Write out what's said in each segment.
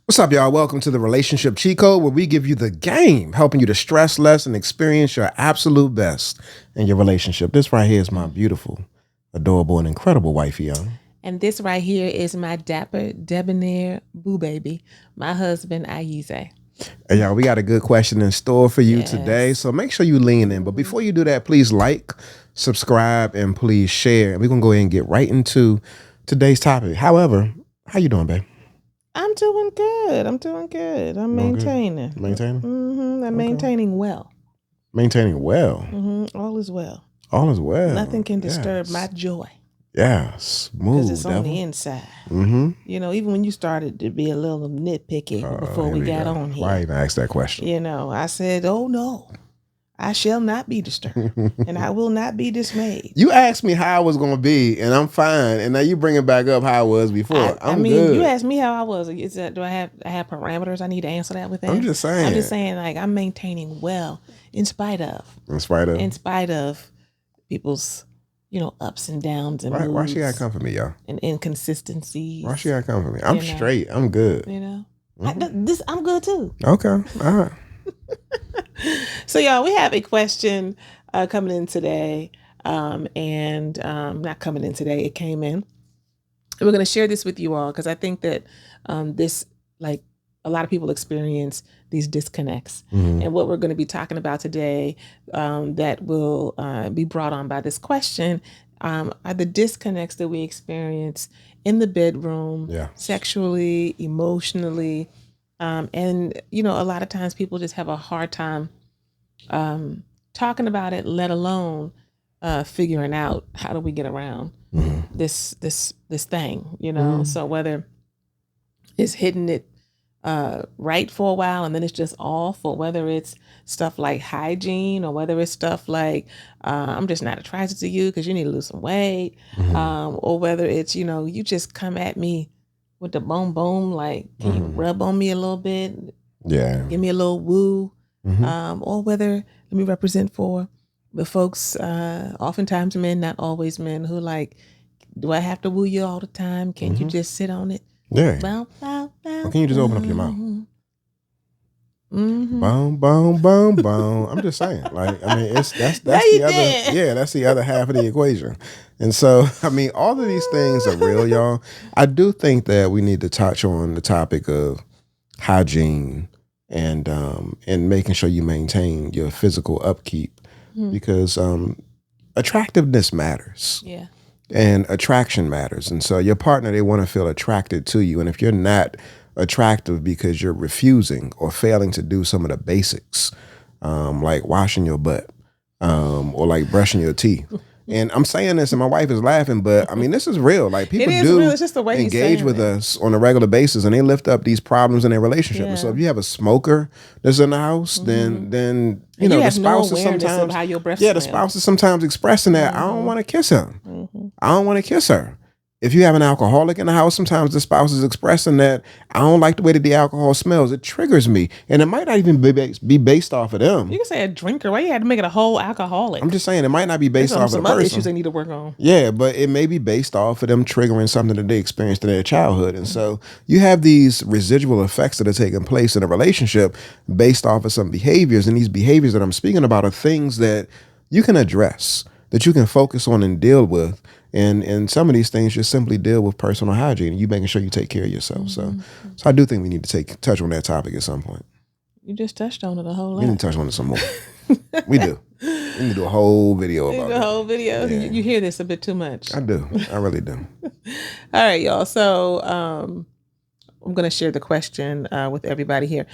What's up, y'all? Welcome to the Relationship Cheat Code, where we give you the game, helping you to stress less and experience your absolute best in your relationship. This right here is my beautiful, adorable, and incredible wifey, y'all. And this right here is my dapper, debonair boo baby, my husband, Ayize. Hey, y'all, we got a good question in store for you Yes. today, so make sure you lean in. But before you do that, please like, subscribe, and please share. And we're going to go ahead and get right into today's topic. However, how you doing, babe? I'm doing good. I'm doing good. I'm Doing good? maintaining. Maintaining? I'm maintaining well. Maintaining well. All is well. All is well. Nothing can disturb my joy. Yes. Because Move, it's on the inside. Mm-hmm. You know, even when you started to be a little nitpicky before we got on here. Why even ask that question? You know, I said, oh no, I shall not be disturbed and I will not be dismayed. You asked me how I was going to be and I'm fine. And now you bring it back up how I was before. I mean, good. You asked me how I was. Is that, do I have parameters I need to answer that with that? I'm just saying. Like I'm maintaining well in spite of people's, ups and downs and moods. Why she gotta come for me, y'all? And inconsistencies. Why she gotta come for me? I'm straight. I'm good. Mm-hmm. I'm good too. Okay. All right. So y'all, we have a question coming in today. Not coming in today, it came in. We're going to share this with you all because I think that this, like a lot of people experience these disconnects. Mm-hmm. And what we're going to be talking about today that will be brought on by this question are the disconnects that we experience in the bedroom, sexually, emotionally. And, a lot of times people just have a hard time talking about it, let alone figuring out how do we get around this thing, So whether it's hitting it right for a while and then it's just off, or whether it's stuff like hygiene, or whether it's stuff like I'm just not attracted to you because you need to lose some weight, or whether it's you just come at me with the boom, like can you rub on me a little bit, give me a little woo, or whether, let me represent for the folks, oftentimes men, not always men, who like, do I have to woo you all the time? Can you just sit on it? Yeah. Bow, bow, bow, or can you just open up your mouth? Mm-hmm. Boom, boom, boom, boom. I'm just saying, like, I mean, that's the other half of the equation. And so, I mean, all of these things are real, y'all. I do think that we need to touch on the topic of hygiene and making sure you maintain your physical upkeep, because attractiveness matters. Yeah. And attraction matters. And so your partner, they want to feel attracted to you. And if you're not attractive because you're refusing or failing to do some of the basics, like washing your butt, or like brushing your teeth. And I'm saying this and my wife is laughing, but I mean, this is real. Like people It's just the way engage with us on a regular basis and they lift up these problems in their relationship. And so if you have a smoker that's in the house, then the spouse is sometimes, how your breath the spouse is sometimes expressing that I don't want to kiss him. I don't want to kiss her. If you have an alcoholic in the house, sometimes the spouse is expressing that I don't like the way that the alcohol smells. It triggers me. And it might not even be based off of them. You can say a drinker. Why you had to make it a whole alcoholic? I'm just saying it might not be based off of the person. Some other issues they need to work on. Yeah, but it may be based off of them triggering something that they experienced in their childhood. And so you have these residual effects that are taking place in a relationship based off of some behaviors. And these behaviors that I'm speaking about are things that you can address, that you can focus on and deal with. And some of these things just simply deal with personal hygiene. You making sure you take care of yourself. So I do think we need to touch on that topic at some point. You just touched on it a whole lot. We need to touch on it some more. We do. We need to do a whole video about it. The whole video. Yeah. You hear this a bit too much. I do. I really do. All right, y'all. So I'm going to share the question with everybody here.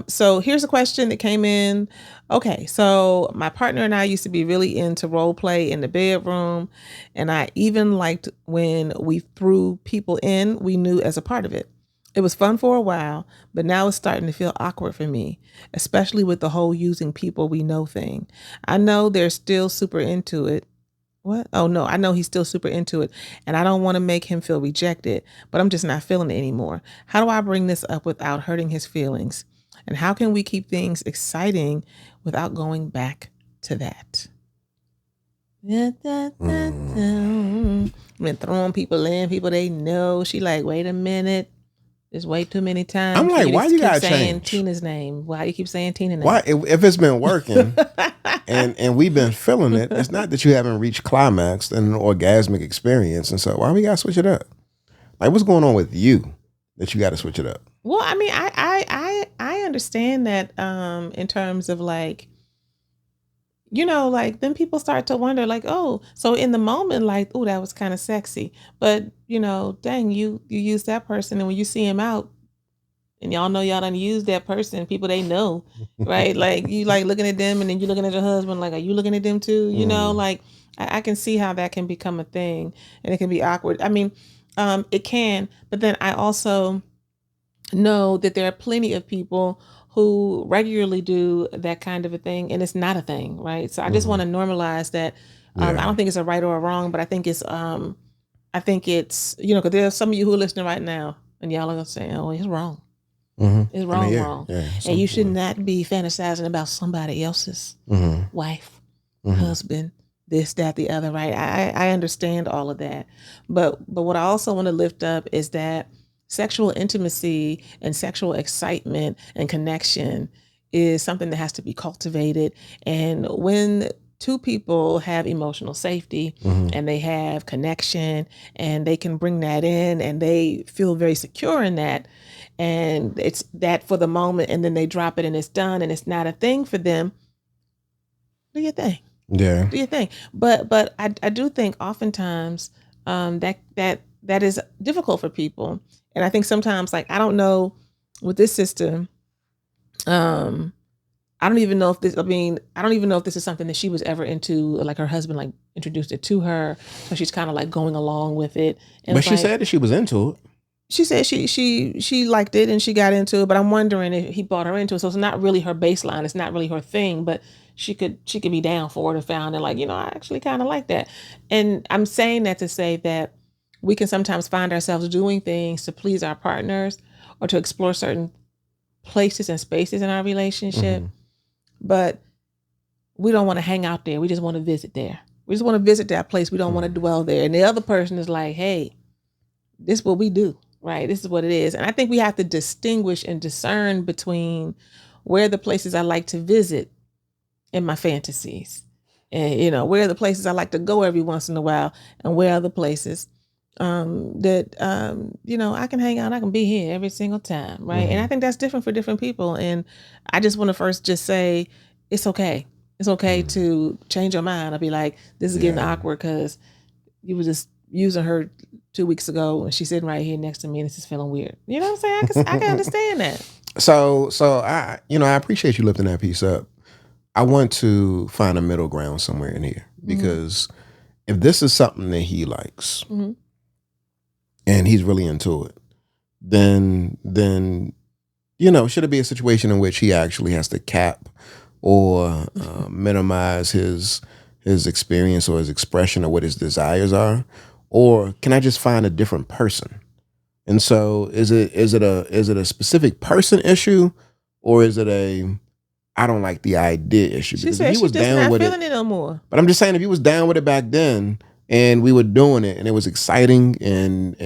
So here's a question that came in. Okay, so my partner and I used to be really into role play in the bedroom, and I even liked when we threw people in we knew as a part of it. It was fun for a while, but now it's starting to feel awkward for me, especially with the whole using people we know thing. I know they're still super into it. What? Oh, no, I know he's still super into it, and I don't want to make him feel rejected, but I'm just not feeling it anymore. How do I bring this up without hurting his feelings? And how can we keep things exciting without going back to that? I've been throwing people in, people they know. She like, wait a minute. It's way too many I'm times for like, you to why you keep gotta saying change? Tina's name. Why you keep saying Tina's name? Why, if it's been working and we've been feeling it, it's not that you haven't reached climax and an orgasmic experience. And so why we gotta switch it up? Like, what's going on with you that you got to switch it up? Well, I mean, I understand that in terms of like, like then people start to wonder like, oh, so in the moment, like, oh, that was kind of sexy, but dang, you use that person, and when you see him out, and y'all know y'all done use that person, people they know, right? Like you like looking at them, and then you looking at your husband, like, are you looking at them too? Like I can see how that can become a thing, and it can be awkward. I mean, it can, but then I also know that there are plenty of people who regularly do that kind of a thing, and it's not a thing, right? So I just want to normalize that. I Yeah. don't think it's a right or a wrong, but I think it's because there are some of you who are listening right now, and y'all are saying, "Oh, it's wrong. It's I mean, wrong, yeah, wrong," yeah. and you should not be fantasizing about somebody else's wife, husband, this, that, the other, right? I understand all of that, but what I also want to lift up is that sexual intimacy and sexual excitement and connection is something that has to be cultivated. And when two people have emotional safety and they have connection and they can bring that in and they feel very secure in that, and it's that for the moment, and then they drop it and it's done and it's not a thing for them, do your thing. Yeah. Do your thing. But I do think oftentimes that is difficult for people. And I think sometimes, like, I don't know with this system, I don't even know if this, I mean, I don't even know if this is something that she was ever into, like her husband like introduced it to her. So she's kind of like going along with it. And But it's she like, said that she was into it. she said she liked it and she got into it, but I'm wondering if he brought her into it. So it's not really her baseline. It's not really her thing, but she could be down for it and found it like, I actually kind of like that. And I'm saying that to say that we can sometimes find ourselves doing things to please our partners or to explore certain places and spaces in our relationship, but we don't want to hang out there. We just want to visit there. We just want to visit that place. We don't want to dwell there. And the other person is like, hey, this is what we do, right? This is what it is. And I think we have to distinguish and discern between where the places I like to visit in my fantasies. And, where are the places I like to go every once in a while, and where are the places that I can hang out, I can be here every single time, right? And I think that's different for different people. And I just want to first just say it's okay. It's okay to change your mind. I'll be like, this is getting awkward because you were just using her 2 weeks ago and she's sitting right here next to me and this is feeling weird. You know what I'm saying? I can understand that. So I appreciate you lifting that piece up. I want to find a middle ground somewhere in here because if this is something that he likes and he's really into it, then should it be a situation in which he actually has to cap or minimize his experience or his expression of what his desires are, or can I just find a different person? And so is it a specific person issue, or is it a I don't like the idea issue? She Because said if he was she's just down not with feeling it no more. but I'm just saying if he was down with it back then and we were doing it and it was exciting and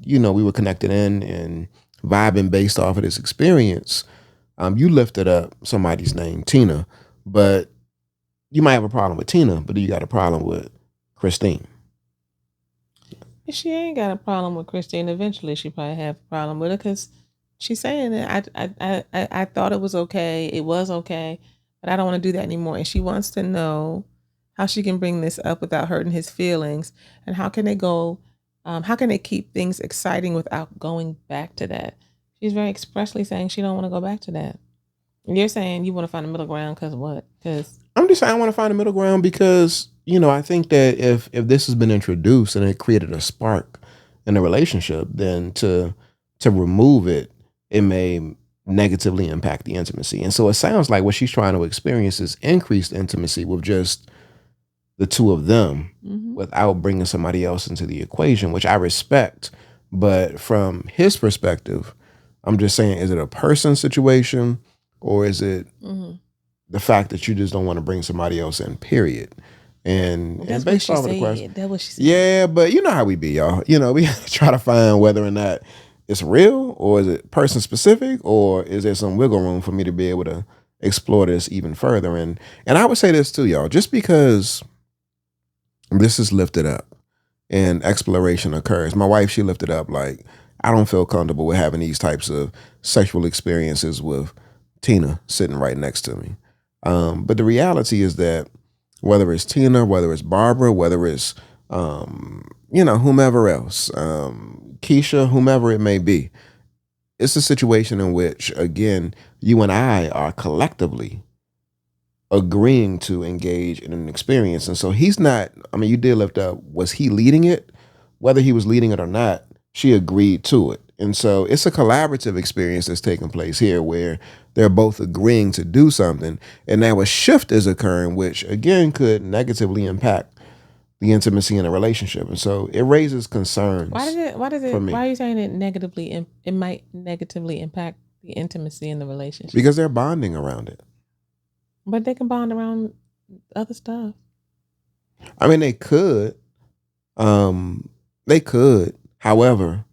we were connected in and vibing based off of this experience, you lifted up somebody's name, Tina, but you might have a problem with Tina, but you got a problem with Christine. She ain't got a problem with Christine. Eventually, she probably have a problem with her because she's saying that I thought it was okay. It was okay, but I don't want to do that anymore. And she wants to know how she can bring this up without hurting his feelings, and how can they go, how can they keep things exciting without going back to that. She's very expressly saying she don't want to go back to that. And you're saying you want to find a middle ground because what? Because I'm just saying I want to find a middle ground because I think that if this has been introduced and it created a spark in a relationship, then to remove it, it may negatively impact the intimacy. And so it sounds like what she's trying to experience is increased intimacy with just the two of them without bringing somebody else into the equation, which I respect. But from his perspective, I'm just saying, is it a person situation or is it the fact that you just don't want to bring somebody else in, period? And, that's and based what off she of the question, said. That's what she said. yeah, but you know how we be, y'all. We try to find whether or not it's real, or is it person specific, or is there some wiggle room for me to be able to explore this even further? And I would say this too, y'all, just because this is lifted up and exploration occurs. My wife, she lifted up like, I don't feel comfortable with having these types of sexual experiences with Tina sitting right next to me. But the reality is that whether it's Tina, whether it's Barbara, whether it's whomever else, Keisha, whomever it may be, it's a situation in which, again, you and I are collectively agreeing to engage in an experience. And so he's not, I mean, you did lift up, was he leading it? Whether he was leading it or not, she agreed to it. And so it's a collaborative experience that's taking place here where they're both agreeing to do something. And now a shift is occurring, which again could negatively impact the intimacy in a relationship. And so it raises concerns. Why for me. are you saying it might negatively impact the intimacy in the relationship? Because they're bonding around it. But they can bond around other stuff. I mean, they could. They could. However,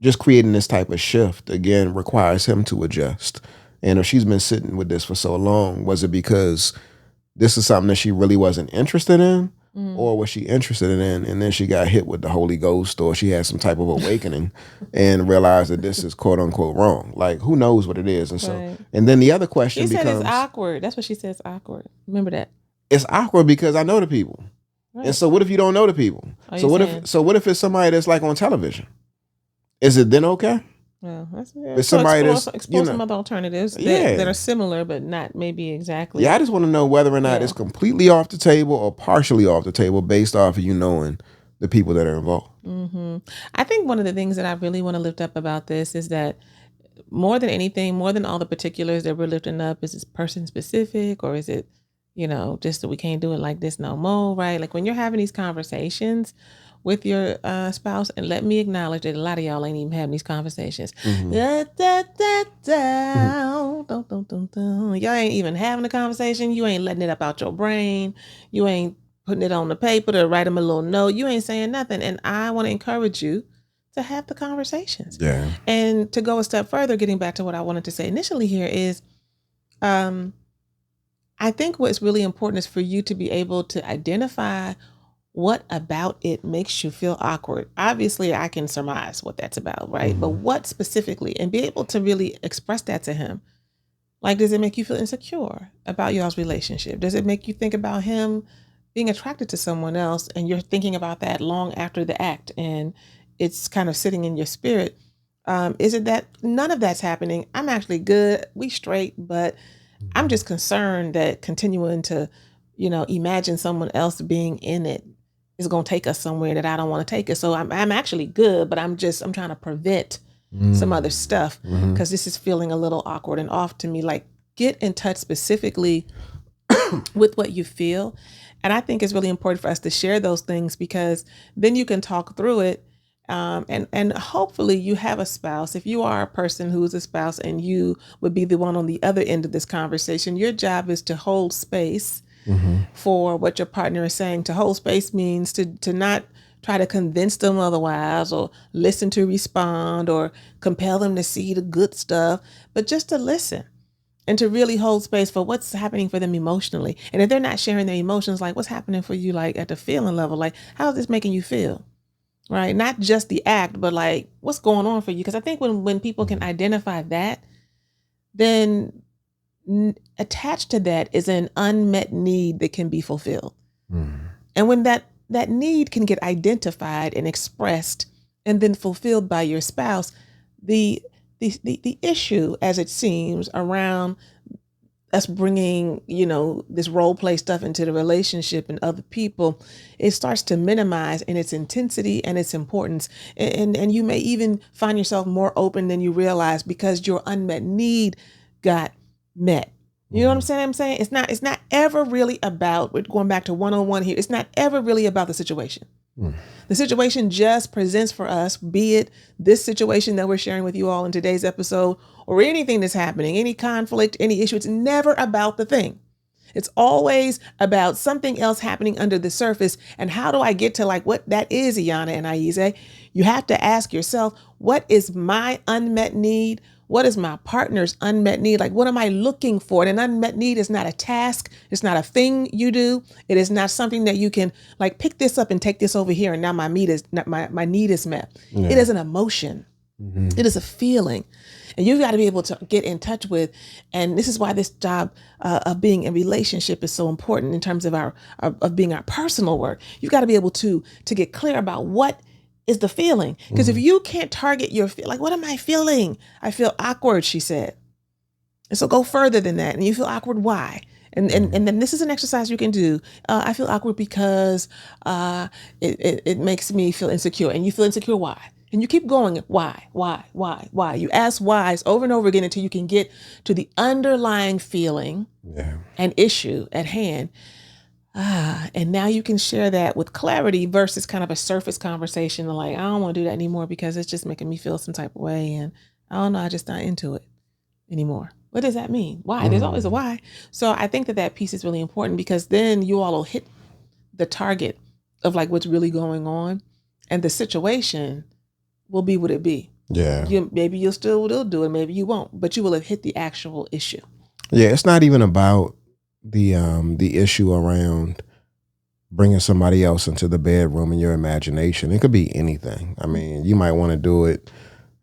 just creating this type of shift, again, requires him to adjust. And if she's been sitting with this for so long, was it because this is something that she really wasn't interested in? Or was she interested in it, and then she got hit with the Holy Ghost, or she had some type of awakening and realized that this is quote unquote wrong? Like, who knows what it is? And so, and then the other question becomes... She said it's awkward. That's what she says, awkward. Remember that? It's awkward because I know the people. Right. And so what if you don't know the people? So what if it's somebody that's like on television? Is it then okay? Well, that's it's somebody explore some other alternatives that are similar, but not maybe exactly. Yeah, I just want to know whether or not it's completely off the table or partially off the table based off of you knowing the people that are involved. Mm-hmm. I think one of the things that I really want to lift up about this is that more than anything, more than all the particulars that we're lifting up, is this person specific, or is it, just that we can't do it like this no more, right? Like when you're having these conversations with your spouse, and let me acknowledge that a lot of y'all ain't even having these conversations. Mm-hmm. Y'all ain't even having a conversation. You ain't letting it up out your brain. You ain't putting it on the paper to write them a little note. You ain't saying nothing. And I want to encourage you to have the conversations. Yeah. And to go a step further, getting back to what I wanted to say initially here is, I think what's really important is for you to be able to identify what about it makes you feel awkward. Obviously, I can surmise what that's about, right? Mm-hmm. But what specifically, and be able to really express that to him. Like, does it make you feel insecure about y'all's relationship? Does it make you think about him being attracted to someone else, and you're thinking about that long after the act, and it's kind of sitting in your spirit? Is it that none of that's happening? I'm actually good. We straight, but I'm just concerned that continuing to, imagine someone else being in it is going to take us somewhere that I don't want to take us. So I'm actually good, but I'm trying to prevent some other stuff because this is feeling a little awkward and off to me. Like, get in touch specifically with what you feel. And I think it's really important for us to share those things, because then you can talk through it. And hopefully you have a spouse. If you are a person who's a spouse and you would be the one on the other end of this conversation, your job is to hold space for what your partner is saying. To hold space means to not try to convince them otherwise, or listen to respond, or compel them to see the good stuff, but just to listen and to really hold space for what's happening for them emotionally. And if they're not sharing their emotions, like, what's happening for you, like at the feeling level, like, how is this making you feel? Right? Not just the act, but like, what's going on for you? Because I think when people can identify that, then attached to that is an unmet need that can be fulfilled. And when that need can get identified and expressed and then fulfilled by your spouse, the issue, as it seems, around us bringing, this role play stuff into the relationship and other people, it starts to minimize in its intensity and its importance. And you may even find yourself more open than you realize because your unmet need got met. You know what I'm saying? It's not ever really about, we're going back to one-on-one here. It's not ever really about the situation. The situation just presents for us, be it this situation that we're sharing with you all in today's episode, or anything that's happening, any conflict, any issue. It's never about the thing. It's always about something else happening under the surface. And how do I get to like what that is, Iyanna and Aize? You have to ask yourself, what is my unmet need? What is my partner's unmet need? Like, what am I looking for? And an unmet need is not a task. It's not a thing you do. It is not something that you can like pick this up and take this over here. And now my need is met. Yeah. It is an emotion. Mm-hmm. It is a feeling. And you've got to be able to get in touch with. And this is why this job of being in relationship is so important in terms of of being our personal work. You've got to be able to get clear about what is the feeling. Because if you can't target your like, what am I feeling? I feel awkward, she said. And so go further than that. And you feel awkward, why? And then this is an exercise you can do. I feel awkward because it makes me feel insecure. And you feel insecure, why? And you keep going, why? You ask whys over and over again until you can get to the underlying feeling and issue at hand. And now you can share that with clarity versus kind of a surface conversation. Like, I don't want to do that anymore because it's just making me feel some type of way. And I don't know, I just not into it anymore. What does that mean? Why? There's always a why. So I think that piece is really important because then you all will hit the target of like what's really going on, and the situation will be what it be. Yeah. Maybe you'll still do it. Maybe you won't, but you will have hit the actual issue. Yeah. It's not even about the issue around bringing somebody else into the bedroom in your imagination. It could be anything. I mean, you might want to do it,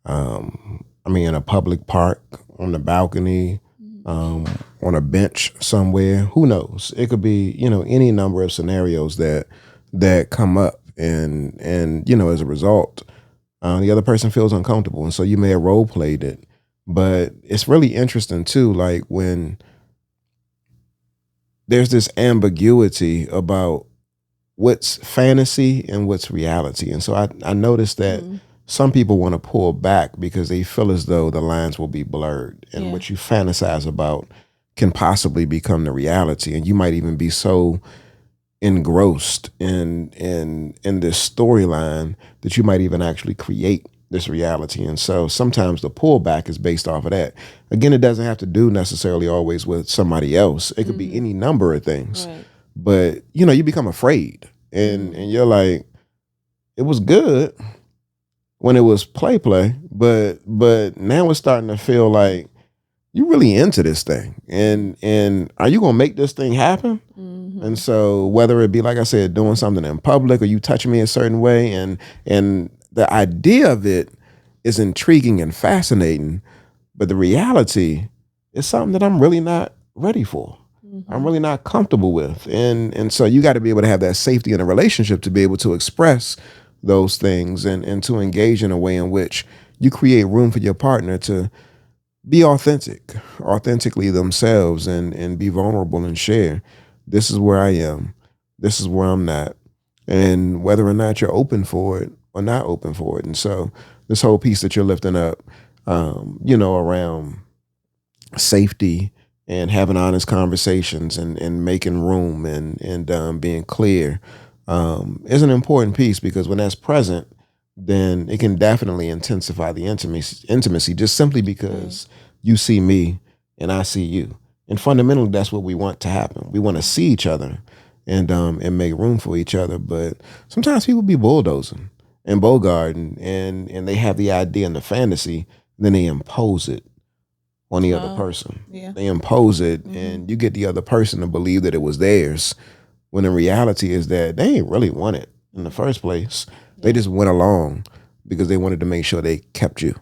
in a public park, on the balcony, on a bench somewhere. Who knows? It could be, any number of scenarios that come up, and as a result, the other person feels uncomfortable, and so you may have role played it. But it's really interesting too, like when there's this ambiguity about what's fantasy and what's reality. And so I noticed that some people want to pull back because they feel as though the lines will be blurred, and what you fantasize about can possibly become the reality. And you might even be so engrossed in this storyline that you might even actually create this reality. And so sometimes the pullback is based off of that. Again, it doesn't have to do necessarily always with somebody else. It could be any number of things. Right. But, you become afraid, and you're like, it was good when it was play, but now it's starting to feel like you're really into this thing. And are you going to make this thing happen? Mm-hmm. And so whether it be, like I said, doing something in public or you touch me a certain way, and the idea of it is intriguing and fascinating, but the reality is something that I'm really not ready for. Mm-hmm. I'm really not comfortable with. And so you got to be able to have that safety in a relationship to be able to express those things and to engage in a way in which you create room for your partner to be authentically themselves, and be vulnerable and share. This is where I am. This is where I'm not. And whether or not you're open for it or not open for it. And so this whole piece that you're lifting up, around safety and having honest conversations and making room and being clear is an important piece, because when that's present, then it can definitely intensify the intimacy just simply because you see me and I see you. And fundamentally, that's what we want to happen. We want to see each other and make room for each other. But sometimes people be bulldozing and bogarting, and they have the idea and the fantasy, then they impose it on the other person. Yeah. They impose it, and you get the other person to believe that it was theirs, when the reality is that they ain't really want it in the first place. They just went along because they wanted to make sure they kept you.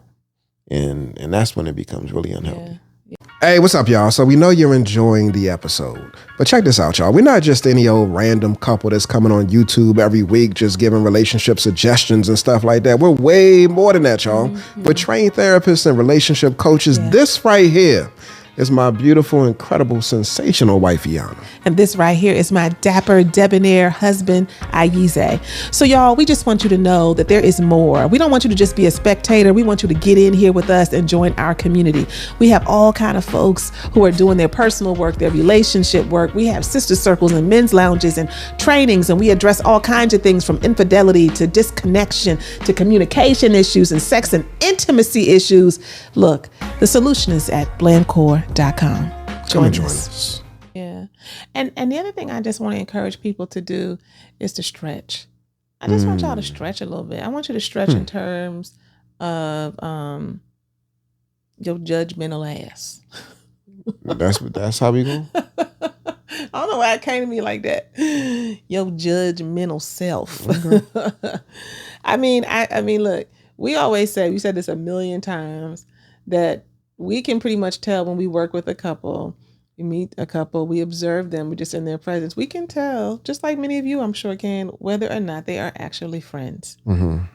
And that's when it becomes really unhealthy. Yeah. Hey, what's up, y'all? So we know you're enjoying the episode, but check this out, y'all. We're not just any old random couple that's coming on YouTube every week just giving relationship suggestions and stuff like that. We're way more than that, y'all. We're trained therapists and relationship coaches. Yeah. This right here is my beautiful, incredible, sensational wife, Iyanna. And this right here is my dapper, debonair husband, Aize. So y'all, we just want you to know that there is more. We don't want you to just be a spectator. We want you to get in here with us and join our community. We have all kind of folks who are doing their personal work, their relationship work. We have sister circles and men's lounges and trainings, and we address all kinds of things from infidelity to disconnection to communication issues and sex and intimacy issues. Look, the solution is at blandcore.com. Join us. Yeah. Yeah. And the other thing I just want to encourage people to do is to stretch. I just want y'all to stretch a little bit. I want you to stretch in terms of your judgmental ass. That's how we go. I don't know why it came to me like that. Your judgmental self. Okay. I mean, look, we always say, we said this a million times, that we can pretty much tell when we work with a couple, we meet a couple, we observe them, we're just in their presence. We can tell, just like many of you, I'm sure can, whether or not they are actually friends,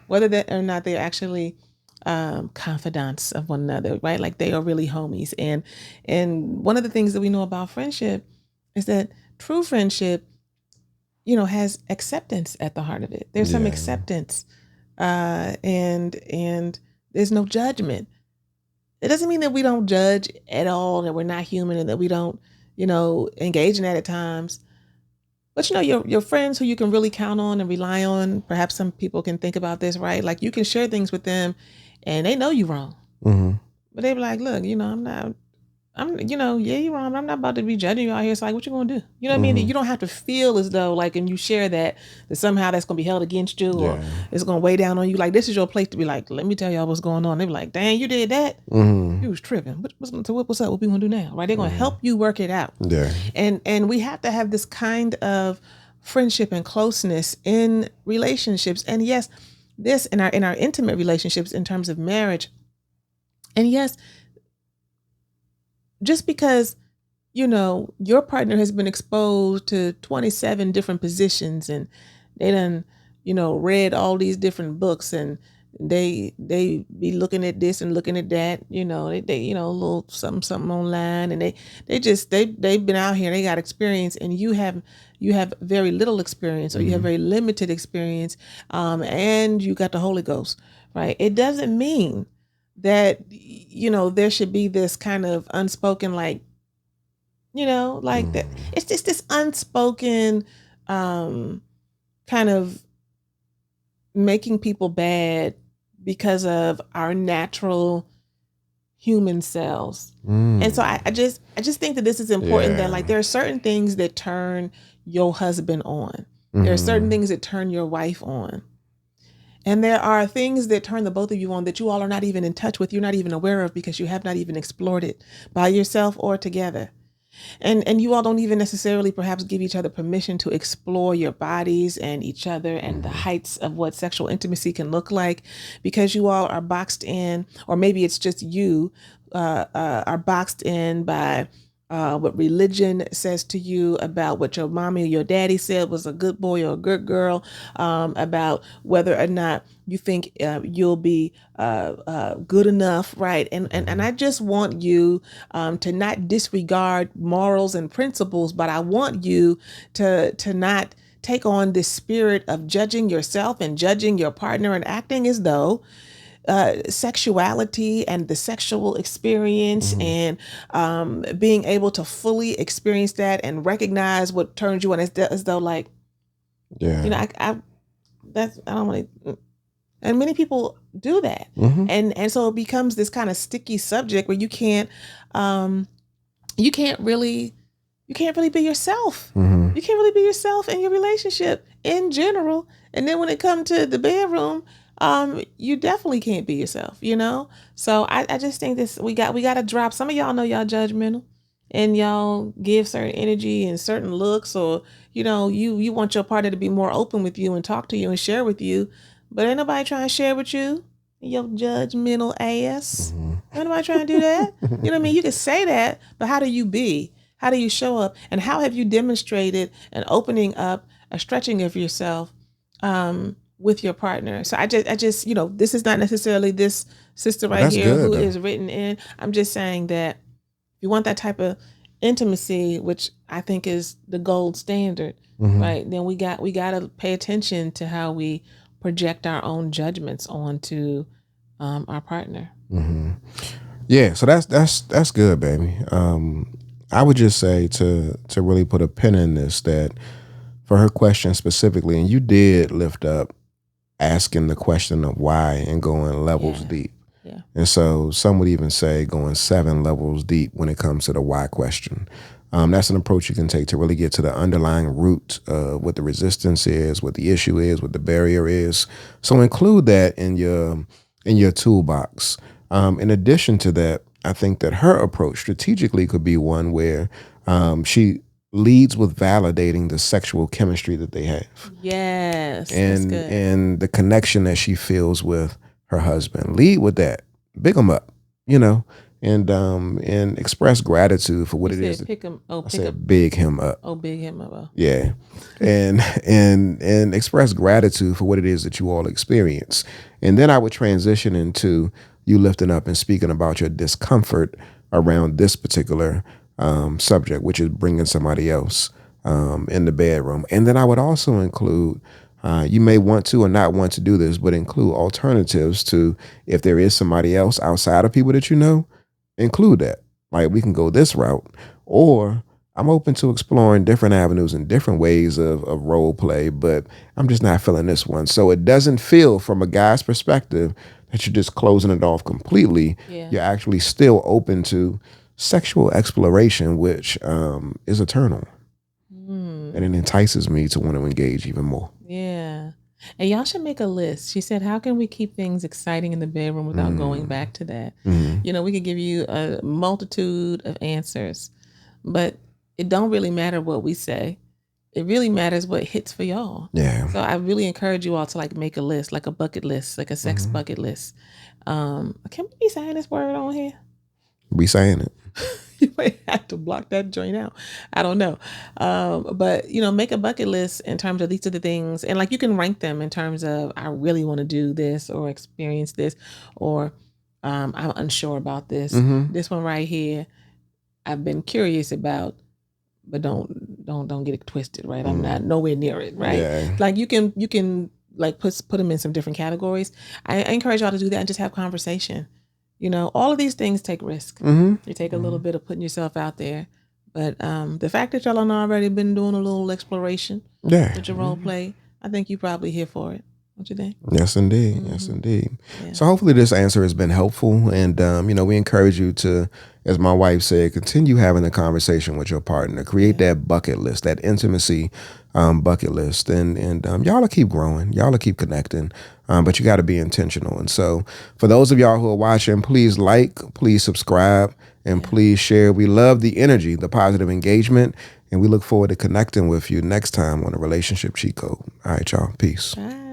whether that or not they're actually confidants of one another, right? Like they are really homies. And one of the things that we know about friendship is that true friendship, has acceptance at the heart of it. There's some acceptance, and there's no judgment. It doesn't mean that we don't judge at all, that we're not human, and that we don't, engage in that at times. But your friends who you can really count on and rely on. Perhaps some people can think about this, right? Like you can share things with them, and they know you're wrong, but they be like, "Look, yeah, you're wrong. But I'm not about to be judging you out here. It's like, what you gonna do? You know what I mean? You don't have to feel as though, like, and you share that somehow that's gonna be held against you, or it's gonna weigh down on you. Like, this is your place to be like, let me tell y'all what's going on. They be like, dang, you did that. You was tripping. What's up? What we gonna do now? Right? They're gonna help you work it out. Yeah. And we have to have this kind of friendship and closeness in relationships. And yes, this in our intimate relationships in terms of marriage. And yes, just because, your partner has been exposed to 27 different positions, and they done, read all these different books, and they be looking at this and looking at that, they a little something online, and they've been out here, they got experience, and you have very little experience, or you have very limited experience, and you got the Holy Ghost, right? It doesn't mean that there should be this kind of unspoken, like, that it's just this unspoken kind of making people bad because of our natural human selves. And so I just think that this is important, that like there are certain things that turn your husband on. There are certain things that turn your wife on. And there are things that turn the both of you on that you all are not even in touch with, you're not even aware of, because you have not even explored it by yourself or together. And you all don't even necessarily perhaps give each other permission to explore your bodies and each other and the heights of what sexual intimacy can look like, because you all are boxed in, or maybe it's just you are boxed in by what religion says to you about what your mommy or your daddy said was a good boy or a good girl, about whether or not you think you'll be good enough, right? And I just want you to not disregard morals and principles, but I want you to not take on this spirit of judging yourself and judging your partner and acting as though sexuality and the sexual experience and being able to fully experience that and recognize what turns you on, as though like, I don't want to. And many people do that, and so it becomes this kind of sticky subject where you can't really be yourself. You can't really be yourself in your relationship in general, and then when it comes to the bedroom, you definitely can't be yourself, So I just think this, we got to drop. Some of y'all know y'all judgmental, and y'all give certain energy and certain looks, or you want your partner to be more open with you and talk to you and share with you, but ain't nobody trying to share with you, your judgmental ass. Ain't nobody trying to do that. You know what I mean? You can say that, but how do you be? How do you show up? And how have you demonstrated an opening up, a stretching of yourself with your partner? So I just this is not necessarily this sister right here who is written in. I'm just saying that if you want that type of intimacy, which I think is the gold standard, right? Then we got to pay attention to how we project our own judgments onto our partner. Yeah, so that's good, baby. I would just say to really put a pin in this, that for her question specifically, and you did lift up asking the question of why and going levels deep. Yeah. And so some would even say going 7 levels deep when it comes to the why question. That's an approach you can take to really get to the underlying root of what the resistance is, what the issue is, what the barrier is. So include that in your toolbox. In addition to that, I think that her approach strategically could be one where she leads with validating the sexual chemistry that they have Yes, that's and good. and the connection that she feels with her husband. Lead with that. Big them up, you know, and express gratitude for what You it is. said pick him. Oh, I pick up. said big him up. Oh, big him up. Oh. Yeah. And express gratitude for what it is that you all experience. And then I would transition into you lifting up and speaking about your discomfort around this particular subject, which is bringing somebody else in the bedroom. And then I would also include, you may want to or not want to do this, but include alternatives to if there is somebody else outside of people that you know, include that. Like we can go this route, or I'm open to exploring different avenues and different ways of role play, but I'm just not feeling this one. So it doesn't feel from a guy's perspective that you're just closing it off completely. Yeah. You're actually still open to sexual exploration, which is eternal. And it entices me to want to engage even more. Yeah. And y'all should make a list. She said, how can we keep things exciting in the bedroom without going back to that? You know, we could give you a multitude of answers, but it don't really matter what we say. It really matters what hits for y'all. Yeah. So I really encourage you all to like make a list, like a bucket list, like a sex bucket list. Can we be saying this word on here? We saying it. You might have to block that joint out. I don't know. But, you know, make a bucket list in terms of these are the things. And like you can rank them in terms of I really want to do this or experience this or I'm unsure about this. This one right here, I've been curious about, but don't get it twisted, right? I'm not nowhere near it, right? Yeah. Like you can like put them in some different categories. I encourage y'all to do that and just have conversation. You know, all of these things take risk. You take a little bit of putting yourself out there. But the fact that y'all have already been doing a little exploration with your role play, I think you're probably here for it. Don't you think? Yes, indeed. Yes, indeed. Yeah. So hopefully this answer has been helpful. And, you know, we encourage you to, as my wife said, continue having a conversation with your partner. Create that bucket list, that intimacy bucket list. And y'all will keep growing. Y'all will keep connecting. But you got to be intentional. And so for those of y'all who are watching, please like, please subscribe, and please share. We love the energy, the positive engagement. And we look forward to connecting with you next time on a Relationship Cheat Code. All right, y'all. Peace. Bye.